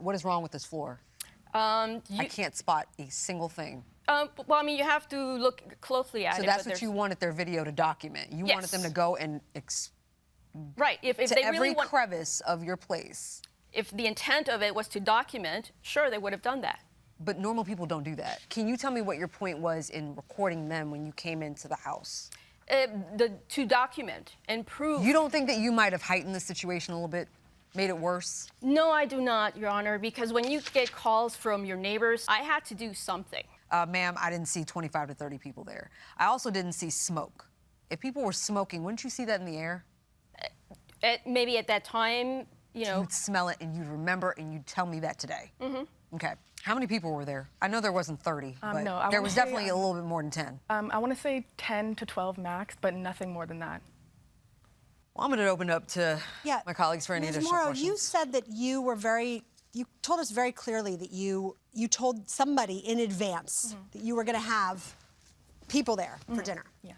What is wrong with this floor? I can't spot a single thing. Well, I mean, you have to look closely at it. So that's what you wanted their video to document. You wanted them to go and right. If to they every really want, crevice of your place. if the intent of it was to document, sure, they would have done that. But normal people don't do that. Can you tell me what your point was in recording them when you came into the house? To document and prove. You don't think that you might have heightened the situation a little bit, made it worse? No, I do not, Your Honor, because when you get calls from your neighbors, I had to do something. Ma'am, I didn't see 25 to 30 people there. I also didn't see smoke. If people were smoking, wouldn't you see that in the air? Maybe at that time, you know. You'd smell it and you'd remember and you'd tell me that today. Mm-hmm. Okay. How many people were there? I know there wasn't 30, but no, there was definitely a little bit more than 10. I want to say 10 to 12 max, but nothing more than that. Well, I'm going to open it up to my colleagues for any Ms. additional Morrow, questions. you said that you were you told us very clearly that you told somebody in advance that you were going to have people there for dinner. Yes.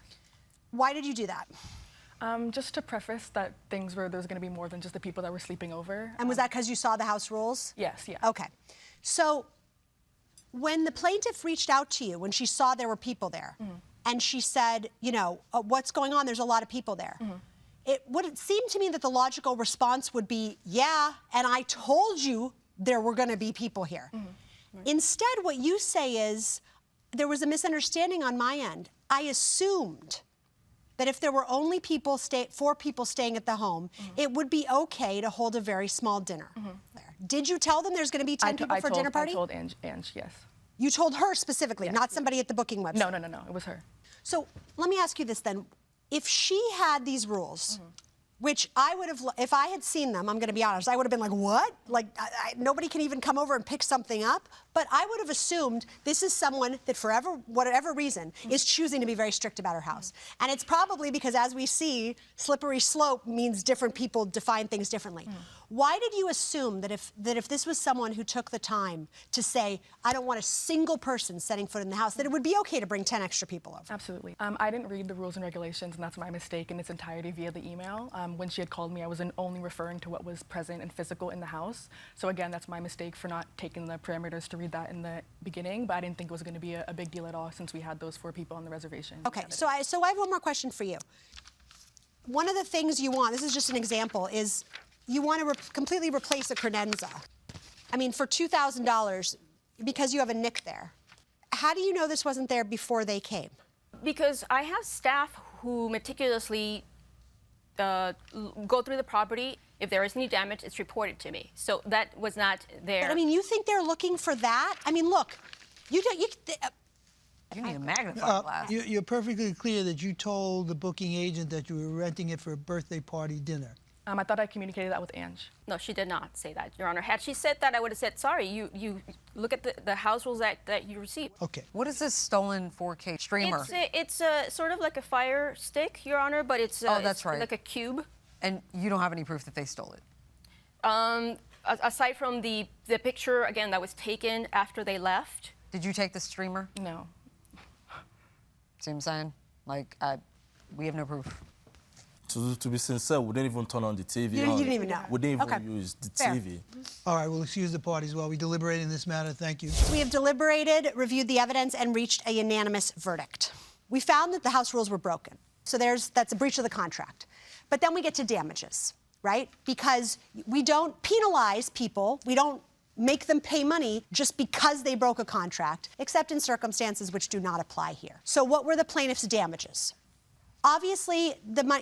Why did you do that? Just to preface that there was going to be more than just the people that were sleeping over. And was that because you saw the house rules? Yes, yeah. Okay. So when the plaintiff reached out to you, when she saw there were people there, and she said, you know, what's going on? There's a lot of people there. It would seem to me that the logical response would be, yeah, and I told you there were going to be people here. Right. Instead, what you say is, there was a misunderstanding on my end. I assumed that if there were only 4 people staying at the home, it would be okay to hold a very small dinner there. Did you tell them there's going to be 10 people for a dinner party? I told Ange, yes. You told her specifically, not somebody at the booking website? No, it was her. So let me ask you this then. If she had these rules, which I would have, if I had seen them, I'm going to be honest, I would have been like, what? Like, nobody can even come over and pick something up? But I would have assumed this is someone that, for whatever reason, is choosing to be very strict about her house. And it's probably because, as we see, slippery slope means different people define things differently. Why did you assume that if this was someone who took the time to say, I don't want a single person setting foot in the house, that it would be okay to bring 10 extra people over? Absolutely. I didn't read the rules and regulations, and that's my mistake in its entirety via the email. When she had called me, I was only referring to what was present and physical in the house. So again, that's my mistake for not taking the parameters to read that in the beginning, but I didn't think it was going to be a big deal at all since we had those 4 people on the reservation. Okay, so I have one more question for you. One of the things you want, this is just an example, is you want to completely replace a credenza. I mean, for $2,000, because you have a nick there. How do you know this wasn't there before they came? Because I have staff who meticulously go through the property. If there is any damage, it's reported to me. So that was not there. But, I mean, you think they're looking for that? I mean, look, you need a magnifying glass. You're perfectly clear that you told the booking agent that you were renting it for a birthday party dinner. I thought I communicated that with Ange. No, she did not say that, Your Honor. Had she said that, I would have said, sorry, you look at the house rules that you received. Okay. What is this stolen 4K streamer? It's sort of like a fire stick, Your Honor, but it's, that's right. Like a cube. And you don't have any proof that they stole it? Aside from the picture, again, that was taken after they left. Did you take the streamer? No. See what I'm saying? Like, we have no proof. To be sincere, we didn't even turn on the TV. You didn't even know. We didn't even use the TV. All right, we'll excuse the parties while we deliberate in this matter. Thank you. We have deliberated, reviewed the evidence, and reached a unanimous verdict. We found that the house rules were broken. So that's a breach of the contract. But then we get to damages, right? Because we don't penalize people. We don't make them pay money just because they broke a contract, except in circumstances which do not apply here. So what were the plaintiff's damages? Obviously,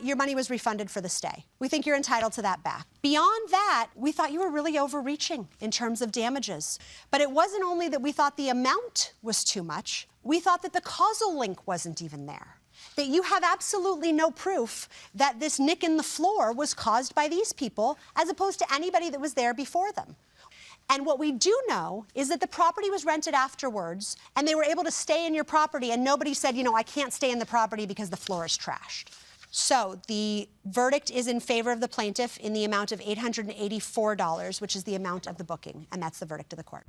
your money was refunded for the stay. We think you're entitled to that back. Beyond that, we thought you were really overreaching in terms of damages. But it wasn't only that we thought the amount was too much, we thought that the causal link wasn't even there. That you have absolutely no proof that this nick in the floor was caused by these people, as opposed to anybody that was there before them. And what we do know is that the property was rented afterwards, and they were able to stay in your property, and nobody said, you know, I can't stay in the property because the floor is trashed. So the verdict is in favor of the plaintiff in the amount of $884, which is the amount of the booking, and that's the verdict of the court.